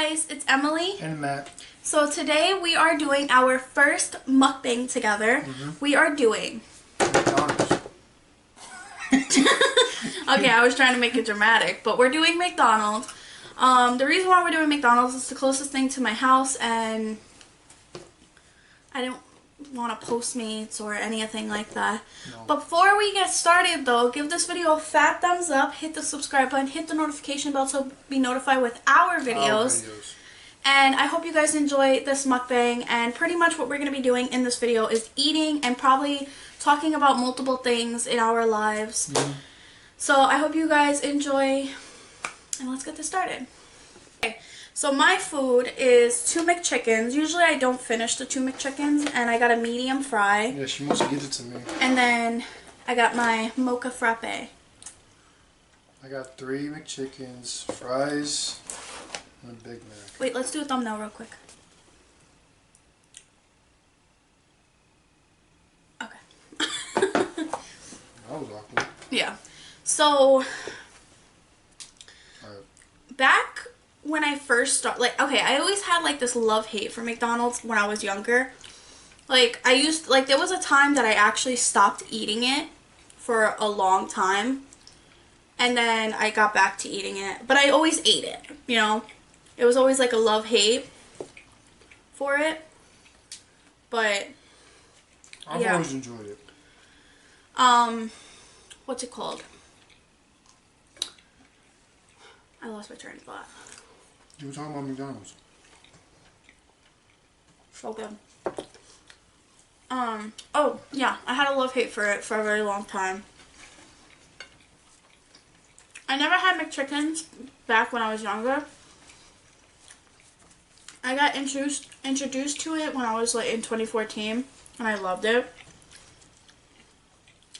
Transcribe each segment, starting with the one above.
guys, it's Emily and Matt. So today we are doing our first mukbang together. We are doing McDonald's. okay, I was trying to make it dramatic, but we're doing McDonald's. The reason why we're doing McDonald's is the closest thing to my house, and I don't want to Postmates or anything like that. No. But before we get started though, give this video a fat thumbs up, hit the subscribe button, hit the notification bell to be notified with our videos. And I hope you guys enjoy this mukbang, and pretty much what we're going to be doing in this video is eating and probably talking about multiple things in our lives. So I hope you guys enjoy, and let's get this started. Okay. So my food is 2 McChickens. Usually I don't finish the 2 McChickens, and I got a medium fry. Yeah, she must give it to me. And then I got my mocha frappe. I got 3 McChickens, fries, and a Big Mac. Wait, let's do a thumbnail real quick. Okay. That was awkward. Yeah. So, back when I first started, okay, I always had, this love-hate for McDonald's when I was younger. There was a time that I actually stopped eating it for a long time. And then I got back to eating it. But I always ate it, you know. It was always, a love-hate for it. But, I've always enjoyed it. What's it called? I lost my train of thought. You were talking about McDonald's. So good. Oh, yeah. I had a love-hate for it for a very long time. I never had McChickens back when I was younger. I got introduced to it when I was, in 2014, and I loved it.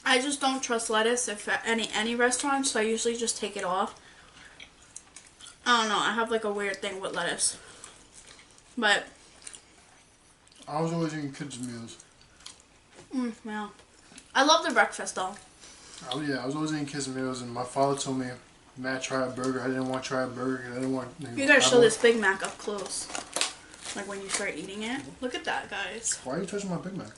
I just don't trust lettuce at any restaurant, so I usually just take it off. I don't know, I have a weird thing with lettuce. But I was always eating kids' meals. Yeah. I love the breakfast though. Oh yeah, I was always eating kids' meals, and my father told me, Matt, try a burger. I didn't want to try a burger. I didn't want. You gotta show this Big Mac up close. When you start eating it. Look at that, guys. Why are you touching my Big Mac?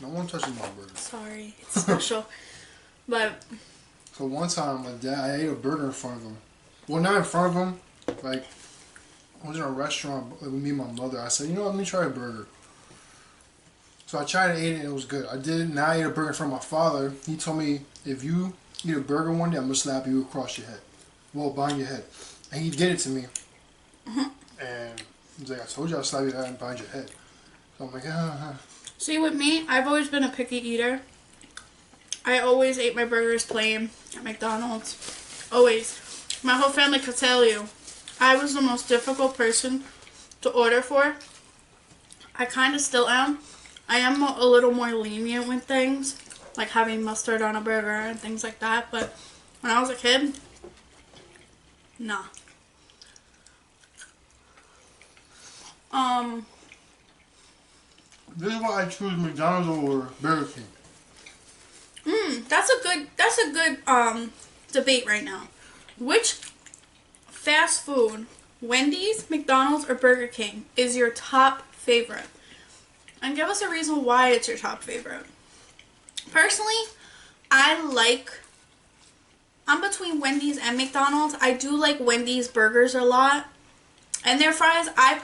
No one touches my burger. Sorry, it's special. But so one time, my dad, I ate a burger in front of him. Well, not in front of him. I was in a restaurant with me and my mother. I said, you know what, let me try a burger. So I tried to eat it, and it was good. I did. Now I ate a burger in front of my father. He told me, if you eat a burger one day, I'm gonna slap you across your head. Well, behind your head. And he did it to me. And he's like, I told you I'll slap you behind your head. So I'm like, See, with me, I've always been a picky eater. I always ate my burgers plain at McDonald's. Always. My whole family could tell you. I was the most difficult person to order for. I kind of still am. I am a little more lenient with things, like having mustard on a burger and things like that. But when I was a kid, nah. This is why I choose McDonald's over Burger King. That's a good debate right now. Which fast food, Wendy's, McDonald's, or Burger King, is your top favorite? And give us a reason why it's your top favorite. Personally, I'm between Wendy's and McDonald's. I do like Wendy's burgers a lot. And their fries, I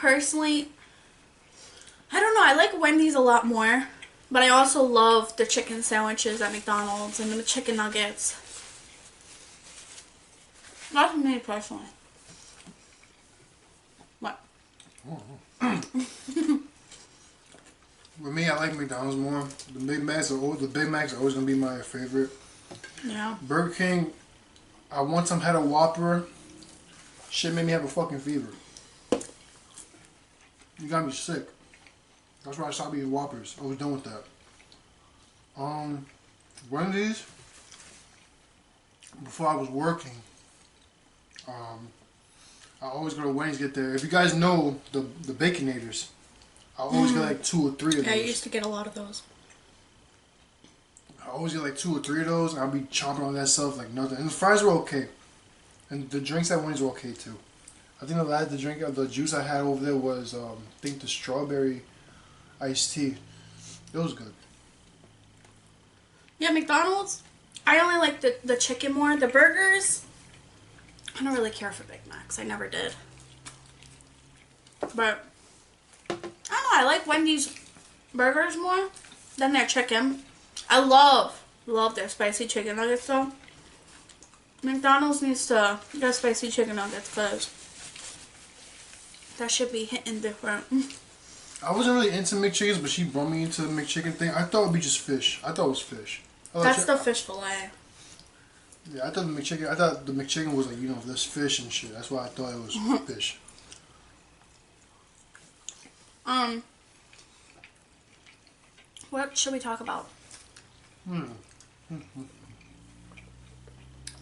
don't know, I like Wendy's a lot more. But I also love the chicken sandwiches at McDonald's and the chicken nuggets. That's me personally. What? With me, I like McDonald's more. The Big Macs are always gonna be my favorite. Yeah. Burger King, I one time had a Whopper. Shit made me have a fucking fever. You got me sick. That's why I stopped eating Whoppers. I was done with that. Wendy's, before I was working, I always go to Wendy's to get there. If you guys know the Baconators, I always get 2 or 3 of those. Yeah, I used to get a lot of those. I always get 2 or 3 of those, and I'll be chomping on that stuff like nothing. And the fries were okay. And the drinks at Wendy's were okay too. I think the juice I had over there was I think the strawberry iced tea. It was good. Yeah, McDonald's, I only like the chicken more. The burgers, I don't really care for Big Macs. I never did. But, I don't know, I like Wendy's burgers more than their chicken. I love their spicy chicken nuggets though. McDonald's needs to get spicy chicken nuggets because that should be hitting different. I wasn't really into McChickens, but she brought me into the McChicken thing. I thought it would be just fish. I thought it was fish. That's the fish fillet. Yeah, I thought the McChicken was like, you know, this fish and shit. That's why I thought it was fish. What should we talk about?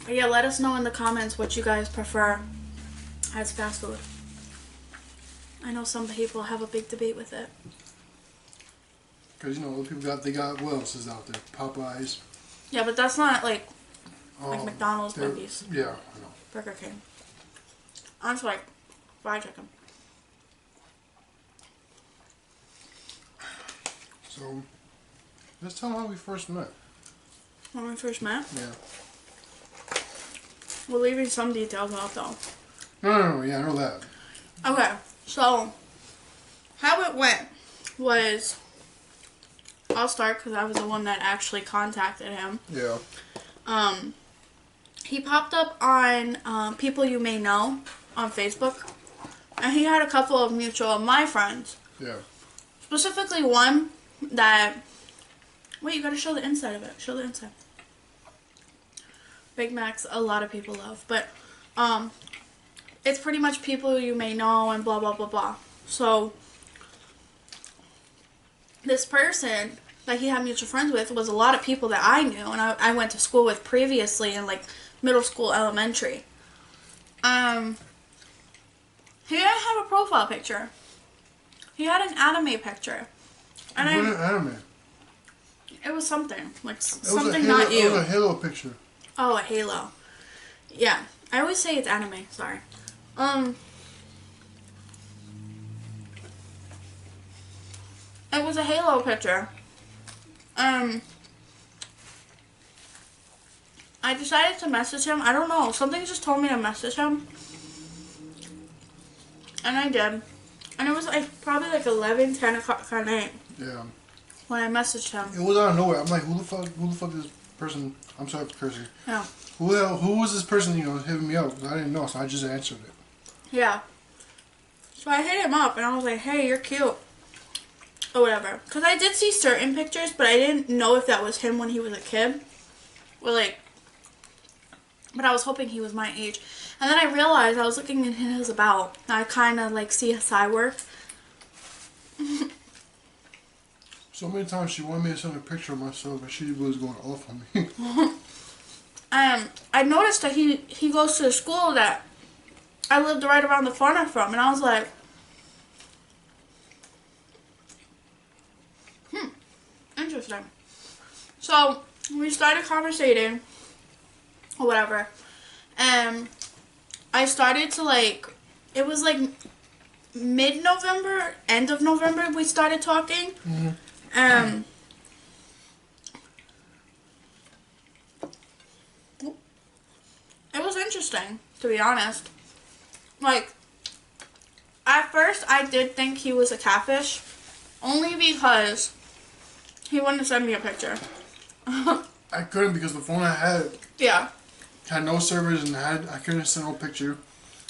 Yeah, let us know in the comments what you guys prefer as fast food. I know some people have a big debate with it. Because, you know, other people got what else is out there? Popeyes. Yeah, but that's not like McDonald's, Wendy's. Yeah, I know. Burger King. I'm just like fried chicken. So, let's tell them how we first met. When we first met? Yeah. We're leaving some details out though. No, yeah, I know that. Okay, so how it went was, I'll start because I was the one that actually contacted him. Yeah. He popped up on People You May Know on Facebook, and he had a couple of mutual of my friends. Yeah. Specifically one that, wait, you gotta show the inside of it. Show the inside. Big Macs, a lot of people love, but it's pretty much people you may know and blah blah blah blah. So this person that he had mutual friends with was a lot of people that I knew and I went to school with previously in like middle school, elementary. He didn't have a profile picture. He had an anime picture. And What an anime? It was something. Like It something not you. It was a Halo picture. Oh, a Halo. Yeah. I always say it's anime, sorry. It was a Halo picture. I decided to message him. I don't know. Something just told me to message him. And I did. And it was like probably like 11, 10 o'clock at night. Yeah. When I messaged him. It was out of nowhere. I'm like, who the fuck is this person? I'm sorry for cursing. Yeah. Who was this person, you know, hitting me up? I didn't know, so I just answered it. Yeah. So I hit him up and I was like, hey, you're cute. Or whatever. Because I did see certain pictures, but I didn't know if that was him when he was a kid. Or like, but I was hoping he was my age. And then I realized I was looking at his about. And I kind of like CSI work. So many times she wanted me to send a picture of myself, and she was going off on me. I noticed that he goes to a school that I lived right around the corner from. And I was like, interesting. So we started conversating or whatever, and I started to like, it was like mid-November, end of November we started talking. It was interesting, to be honest. Like, at first I did think he was a catfish, only because he wouldn't send me a picture. I couldn't because the phone I had Yeah. had no servers and I couldn't send no picture.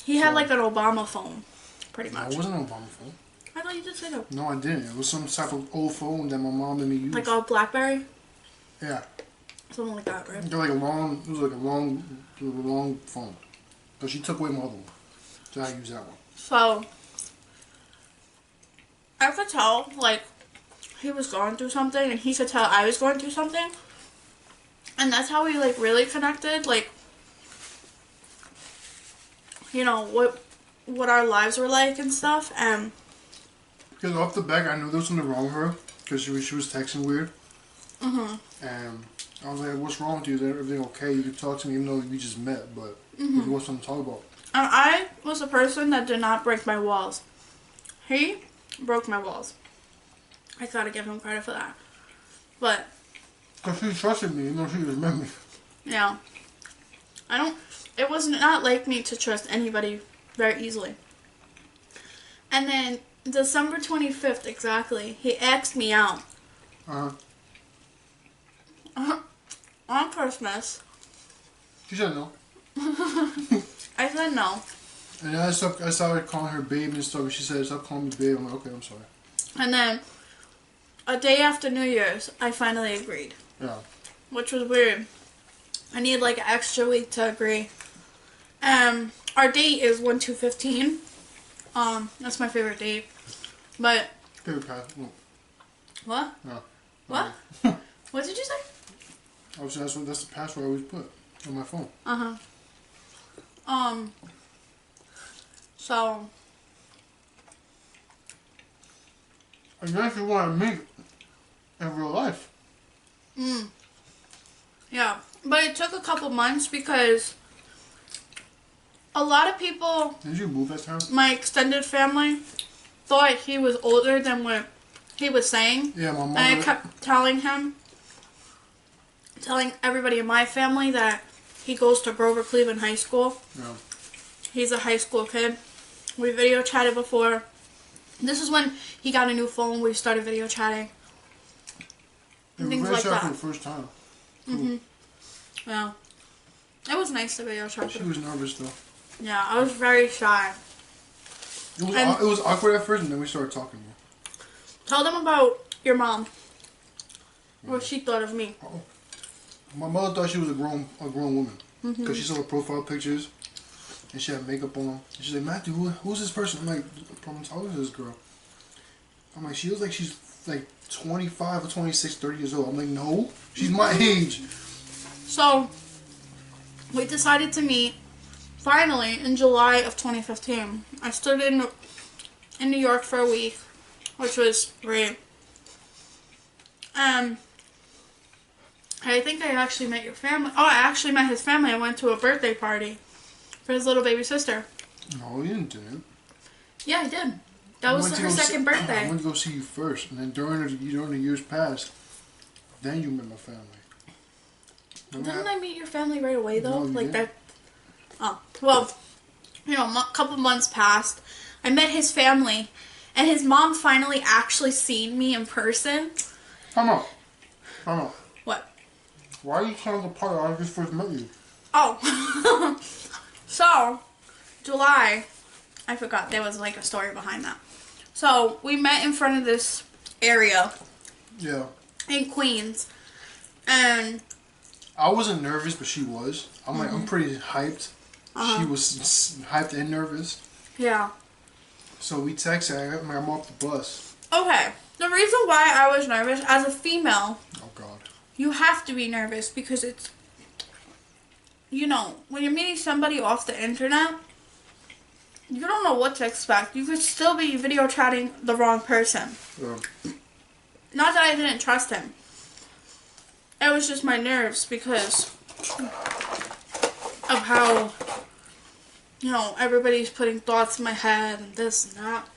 He had like an Obama phone, pretty No, much. it wasn't an Obama phone. I thought you did say that. No, I didn't. It was some type of old phone that my mom let me use. Like a BlackBerry? Yeah. Something like that, right? It was like a long phone. But she took away my other one. So I used that one. So, I could tell, like, he was going through something, and he could tell I was going through something. And that's how we, like, really connected, like, you know, what our lives were like and stuff, and... Because off the back, I knew there was something wrong with her, because she was texting weird. And I was like, what's wrong with you? Is everything okay? You could talk to me even though we just met, but if you want something to talk about. And I was a person that did not break my walls. He broke my walls. I gotta give him credit for that. But Because she trusted me, even though she was met me. yeah, it was not like me to trust anybody very easily. And then December 25th exactly, he asked me out. On Christmas. She said no. I said no. And I started calling her babe and stuff, and she said, stop calling me babe. I'm like, okay, I'm sorry. And then a day after New Year's, I finally agreed. Yeah. Which was weird. I need like an extra week to agree. Our date is 1/2/15. That's my favorite date. But Favorite pass. No. what? No. What? What did you say? That's the password I always put on my phone. So I guess you want to meet in real life. yeah, but it took a couple months because a lot of people, Did you move that time? my extended family, thought he was older than what he was saying. Yeah, my mom. And I kept telling everybody in my family that he goes to Grover Cleveland High School. Yeah. He's a high school kid. We video chatted before. This is when he got a new phone. We started video chatting. And things like that. For the first time. Yeah. It was nice to video chat. She was nervous though. Yeah, I was very shy. It was awkward at first, and then we started talking more. Tell them about your mom. What she thought of me. Oh. My mother thought she was a grown woman because she saw the profile pictures and she had makeup on. And she's like, Matthew, who's this person? I'm like, how old is this girl? I'm like, she looks like she's like 25 or 26, 30 years old. I'm like, no, she's my age. So, we decided to meet finally in July of 2015. I stood in New York for a week, which was great. I think I actually met your family. Oh, I actually met his family. I went to a birthday party for his little baby sister. No, you didn't. Yeah, I did. That was her second birthday. I went to go see you first, and then during the years past, then you met my family. Didn't I meet your family right away though? No, you like didn't. that. Oh, well, you know, a couple months passed. I met his family, and his mom finally actually seen me in person. Come on. What? Why are you telling the part I just first met you? Oh. So, July, I forgot there was like a story behind that. So, we met in front of this area. Yeah. In Queens. And I wasn't nervous, but she was. I'm like, I'm pretty hyped. She was hyped and nervous. yeah. So we texted. I'm off the bus. Okay. The reason why I was nervous, as a female, Oh God. you have to be nervous because it's, you know, when you're meeting somebody off the internet, you don't know what to expect. You could still be video chatting the wrong person. Not that I didn't trust him. It was just my nerves because of how, you know, everybody's putting thoughts in my head and this and that.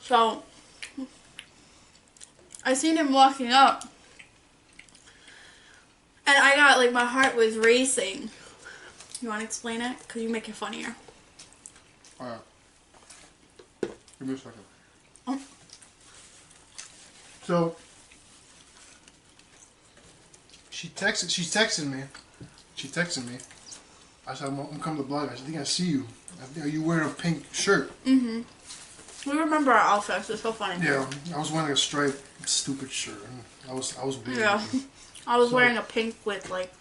So, I seen him walking up. And I got, like, my heart was racing. You want to explain it? Because you make it funnier. Alright. Give me a second. Oh. So, she texted me. I said, I'm coming to the block. I said, I think I see you. Are you wearing a pink shirt? Mm-hmm. We remember our outfits. It's so funny. Yeah, I was wearing a striped, stupid shirt. I was weird. Yeah. I was wearing a pink with, like,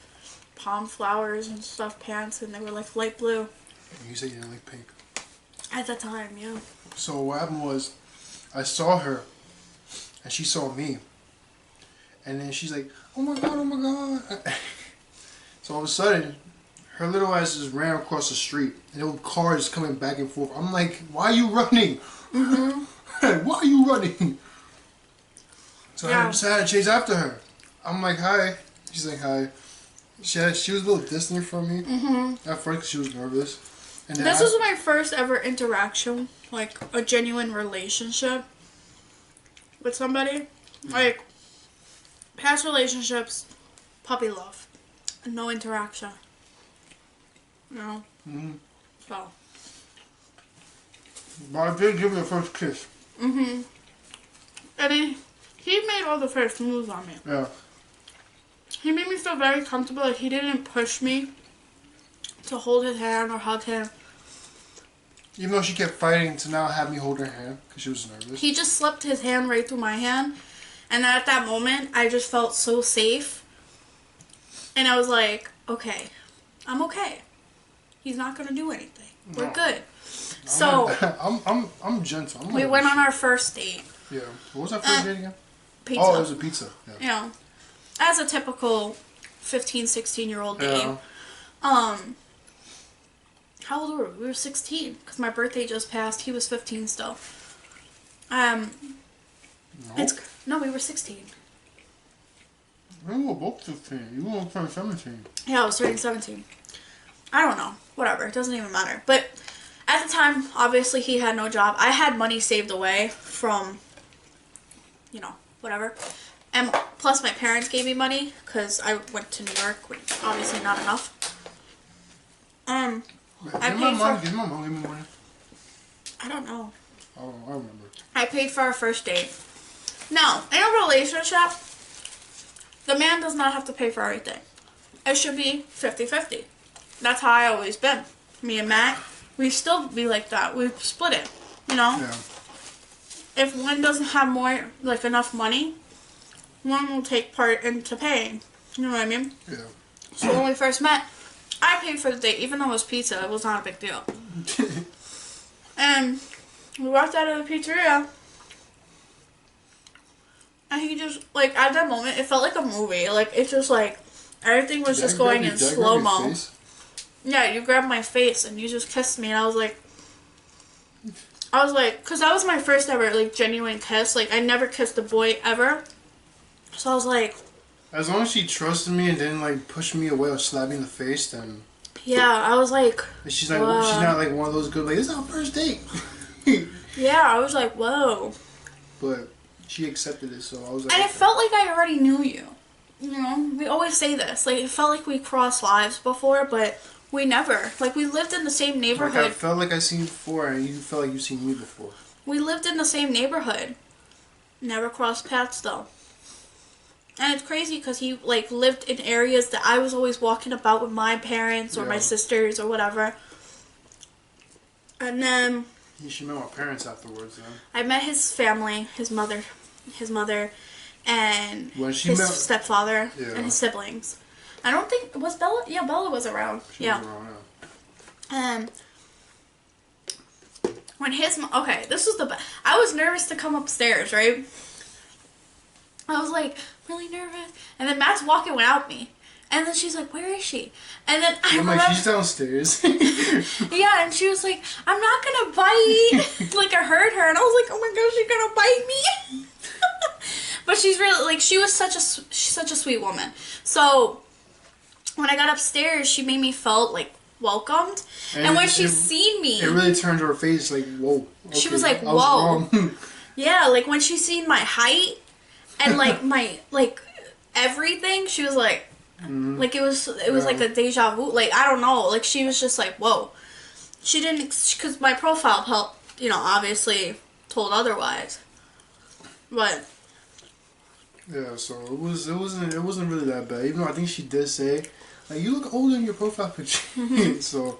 palm flowers and stuff pants, and they were, like, light blue. And you said you didn't like pink. At the time, yeah. So what happened was, I saw her, and she saw me. And then she's like, oh my God, oh my God. So all of a sudden, her little ass just ran across the street, and there were cars coming back and forth. I'm like, why are you running? Mm-hmm. Why are you running? So Yeah. I decided to chase after her. I'm like, hi. She's like, hi. She was a little distant from me at first because she was nervous. And then this was my first ever interaction, like a genuine relationship with somebody. Like, past relationships, puppy love, and no interaction. You know? Mm-hmm. So. But I did give you the first kiss. Mm-hmm. And he made all the first moves on me. Yeah. He made me feel very comfortable. Like, he didn't push me to hold his hand or hug him. Even though she kept fighting to now have me hold her hand because she was nervous. He just slipped his hand right through my hand. And then at that moment, I just felt so safe. And I was like, okay, I'm okay. He's not going to do anything. We're good. So, I'm gentle. we went on our first date. Yeah. What was our first date again? Pizza. Oh, it was a pizza. Yeah. You know, as a typical 15, 16-year-old date. Yeah. How old were we? We were 16 because my birthday just passed. He was 15 still. No, we were 16. We were both 15. You were turning 17. Yeah, I was turning 17. I don't know. Whatever. It doesn't even matter. But at the time, obviously, he had no job. I had money saved away from, you know, whatever. And plus, my parents gave me money because I went to New York, which obviously not enough. Give my money. I don't know. Oh, I remember. I paid for our first date. Now, in a relationship, the man does not have to pay for everything. It should be 50-50. That's how I always been. Me and Matt, we still be like that. We split it, you know? Yeah. If one doesn't have more, like, enough money, one will take part into paying. You know what I mean? Yeah. So when we first met, I paid for the date. Even though it was pizza, it was not a big deal. And we walked out of the pizzeria. And he just, like, at that moment, it felt like a movie. Like, it's just, like, everything was just going in slow-mo. Yeah, you grabbed my face and you just kissed me. And I was like, because that was my first ever, like, genuine kiss. Like, I never kissed a boy ever. So I was like... As long as she trusted me and didn't, like, push me away or slap me in the face, then... Yeah, I was like... And she's like, she's not, like, one of those good, like, this is our first date. Yeah, I was like, whoa. But she accepted it, so I was like... And it felt like I already knew you. You know, we always say this. Like, it felt like we crossed lives before, but we never. Like, we lived in the same neighborhood. Like, I felt like I seen you before, and you felt like you seen me before. We lived in the same neighborhood. Never crossed paths, though. And it's crazy because he, like, lived in areas that I was always walking about with my parents or my sisters or whatever. And then... You should know my parents afterwards, then. I met his family, his mother, and his stepfather, and his siblings. I don't think... Was Bella? Yeah, Bella was around. She was around, yeah. When his... Okay, this was the... I was nervous to come upstairs, right? I was, like, really nervous. And then Matt's walking without me. And then she's like, where is she? And then I remember... like, she's downstairs. Yeah, and she was like, I'm not gonna bite. Like, I heard her, and I was like, oh my gosh, she's gonna bite me. But she's really, like, she was such a sweet woman. So, when I got upstairs, she made me feel, like, welcomed. And when she seen me... It really turned her face, like, whoa. Okay, she was like, whoa. Yeah, like, when she seen my height... And, like, my, like, everything, she was like, like, it was like a deja vu. Like, I don't know. Like, she was just like, whoa. She didn't, because my profile helped, you know, obviously told otherwise. But. Yeah, so it wasn't really that bad. Even though I think she did say, like, you look older in your profile picture. So.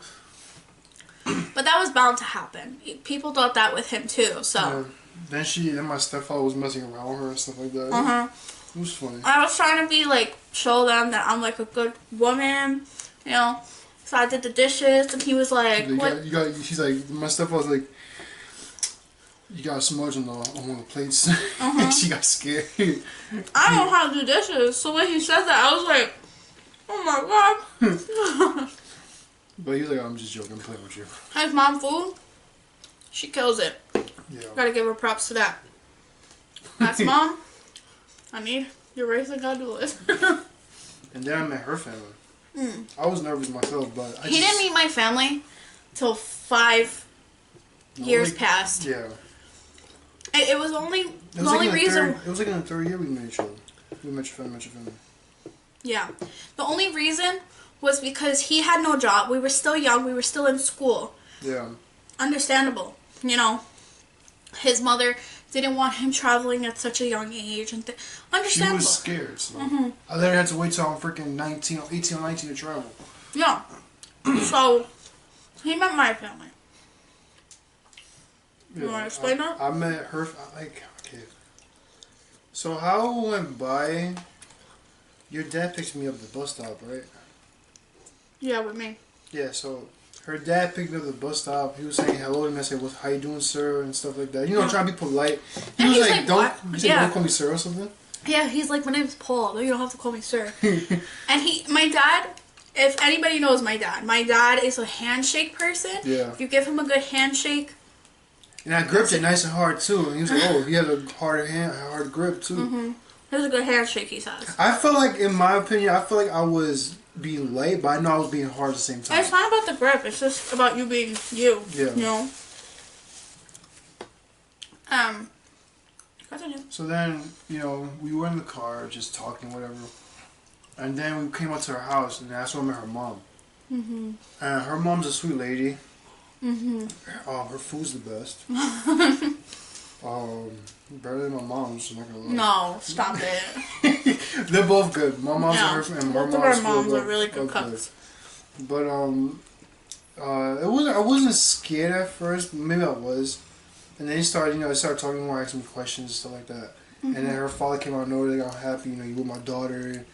But that was bound to happen. People thought that with him, too, so. Yeah. Then my stepfather was messing around with her and stuff like that. It was funny. I was trying to be, like, show them that I'm, like, a good woman, you know. So I did the dishes, and he was like, what? She's like, my stepfather was like, you got a smudge on one of the plates. And she got scared. I don't know how to do dishes. So when he said that, I was like, oh my god. But he was like, I'm just joking, I'm playing with you. His mom food, she kills it. Yeah. Gotta give her props to that. That's mom. I need your raising God do this. And then I met her family. I was nervous myself, but he didn't meet my family till 5 years passed. Yeah. It was only the only reason. It was like in the 3rd year we met each other. We met your family. Yeah. The only reason was because he had no job. We were still young. We were still in school. Yeah. Understandable. You know, his mother didn't want him traveling at such a young age. And understandable. She was scared. So I literally had to wait till I'm freaking 18 or 19 to travel. Yeah. So, he met my family. Yeah, You want to explain that? I met her, like, okay. So how it went by, your dad picked me up at the bus stop, right? Yeah, with me. Yeah, so her dad picked me up at the bus stop. He was saying hello to me. I said, how you doing, sir? And stuff like that. You know, trying to be polite. He was like, don't call me sir or something. Yeah, he's like, my name's Paul. You don't have to call me sir. And my dad, if anybody knows my dad is a handshake person. Yeah. If you give him a good handshake. And I gripped it nice and hard, too. And he was like, oh, he had a hard grip, too. Mm-hmm. It was a good handshake, he says. I felt like, in my opinion, I was being light, but I know I was being hard at the same time. It's not about the grip. It's just about you being you. Yeah. You know? Continue. So then, you know, we were in the car, just talking, whatever. And then we came out to her house, and that's when I met her mom. Mm-hmm. And her mom's a sweet lady. Mm-hmm. Her food's the best. Better than my mom's. I'm not gonna lie. No, stop it. They're both good. My mom's and her both of our moms are really good cooks. But I wasn't scared at first. Maybe I was. And then they started talking more, asking me questions and stuff like that. Mm-hmm. And then her father came out of nowhere, like, I'm happy, you with my daughter.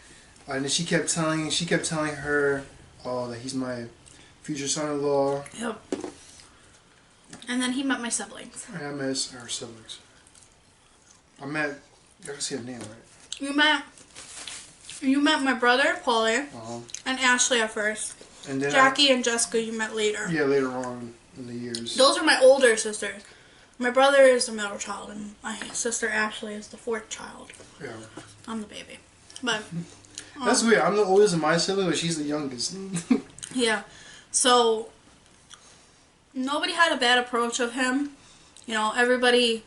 And then she kept telling her, that he's my future son-in-law. Yep. And then he met my siblings. And I met her siblings. I can see her name, right? You met my brother, Paulie, Uh-huh. and Ashley at first. And then Jackie and Jessica you met later. Yeah, later on in the years. Those are my older sisters. My brother is the middle child, and my sister Ashley is the 4th child. Yeah. I'm the baby. But that's weird. I'm the oldest of my siblings, but she's the youngest. Yeah. So nobody had a bad approach of him. You know, everybody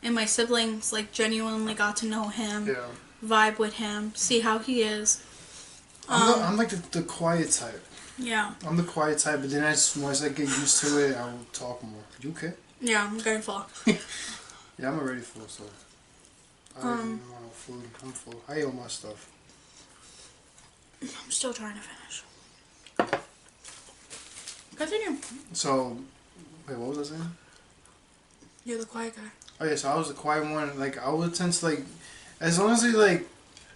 in my siblings like genuinely got to know him, vibe with him, see how he is. I'm like the quiet type. Yeah. I'm the quiet type, but then once I get used to it, I will talk more. You okay? Yeah, I'm getting full. Yeah, I'm already full, so I don't even want no food. I'm full. I ate all my stuff. I'm still trying to finish. Continue. So, wait, what was I saying? You're the quiet guy. Oh yeah, so I was the quiet one. Like I would tend to like, as long as they like,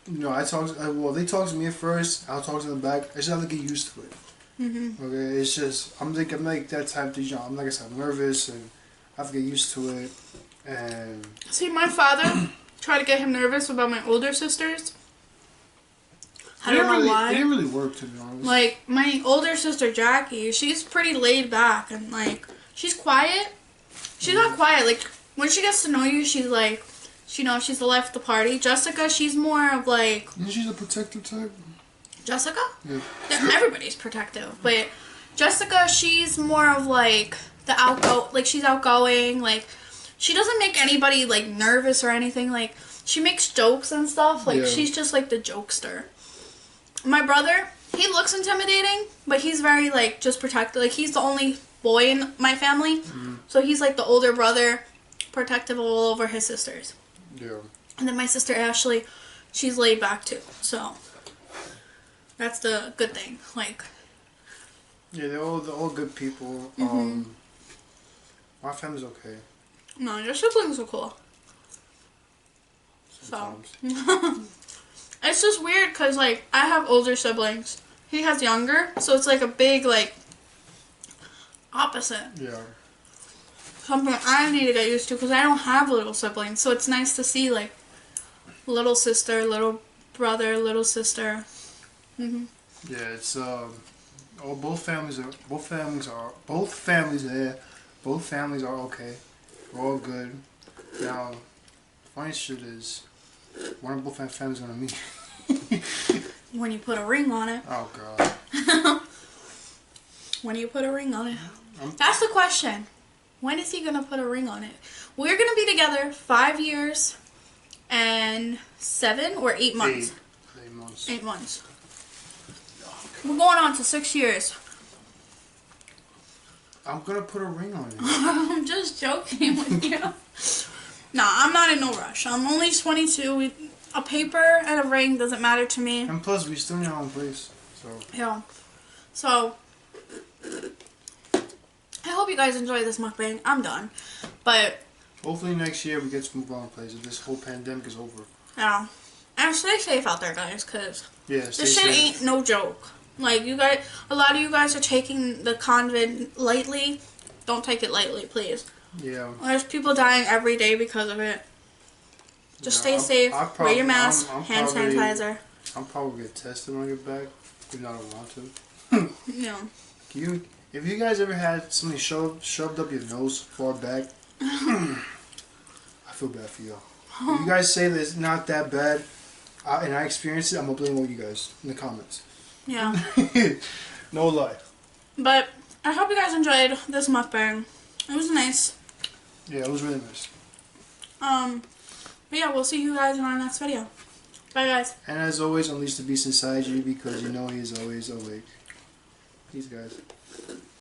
I talk. They talk to me at first. I'll talk to them back. I just have to get used to it. Mm-hmm. Okay, it's just I'm like that type of I'm like I said, I'm nervous and I have to get used to it. And see, my father tried to get him nervous about my older sisters. I don't know why. It didn't really work, to be honest. Like, my older sister, Jackie, she's pretty laid back and, like, she's quiet. She's not quiet. Like, when she gets to know you, she's like, she's the life of the party. Jessica, she's more of, like... Isn't she the protective type? Jessica? Yeah. Everybody's protective. But Jessica, she's more of, like, she's outgoing. Like, she doesn't make anybody, like, nervous or anything. Like, she makes jokes and stuff. Like, she's just, like, the jokester. My brother, he looks intimidating, but he's very, like, just protective. Like, he's the only boy in my family. Mm-hmm. So he's, like, the older brother, protective all over his sisters. Yeah. And then my sister Ashley, she's laid back, too. So that's the good thing. Like... Yeah, they're all good people. Mm-hmm. My family's okay. No, your siblings are cool. Sometimes. So... It's just weird because, like, I have older siblings. He has younger, so it's, like, a big, like, opposite. Yeah. Something I need to get used to because I don't have little siblings. So it's nice to see, like, little sister, little brother, little sister. Mm-hmm. Yeah, it's, both families are okay. We're all good. Now, funny shit is... One of both families gonna meet. When you put a ring on it. Oh god. When you put a ring on it. That's the question. When is he gonna put a ring on it? We're gonna be together 5 years and 7 or 8 months. 8 months. 8 months. We're going on to 6 years. I'm gonna put a ring on it. I'm just joking with you. Nah, I'm not in no rush. I'm only 22. A paper and a ring doesn't matter to me. And plus, we still in our own place. So. Yeah. So, I hope you guys enjoy this mukbang. I'm done. But hopefully next year we get to move on place if this whole pandemic is over. yeah. And stay safe out there, guys, because this shit ain't no joke. Like, you guys, a lot of you guys are taking the COVID lightly. Don't take it lightly, please. Yeah. There's people dying every day because of it. Just stay safe. Wear your mask. Hand sanitizer. I'm probably get tested when I get back. Even though I don't want to. Yeah. If you guys ever had something shoved up your nose far back, I feel bad for you. If you guys say that it's not that bad, and I experienced it, I'm gonna blame all you guys in the comments. Yeah. No lie. But I hope you guys enjoyed this mukbang. It was nice. Yeah, it was really nice. But yeah, we'll see you guys in our next video. Bye, guys. And as always, unleash the beast inside you because you know he is always awake. Peace, guys.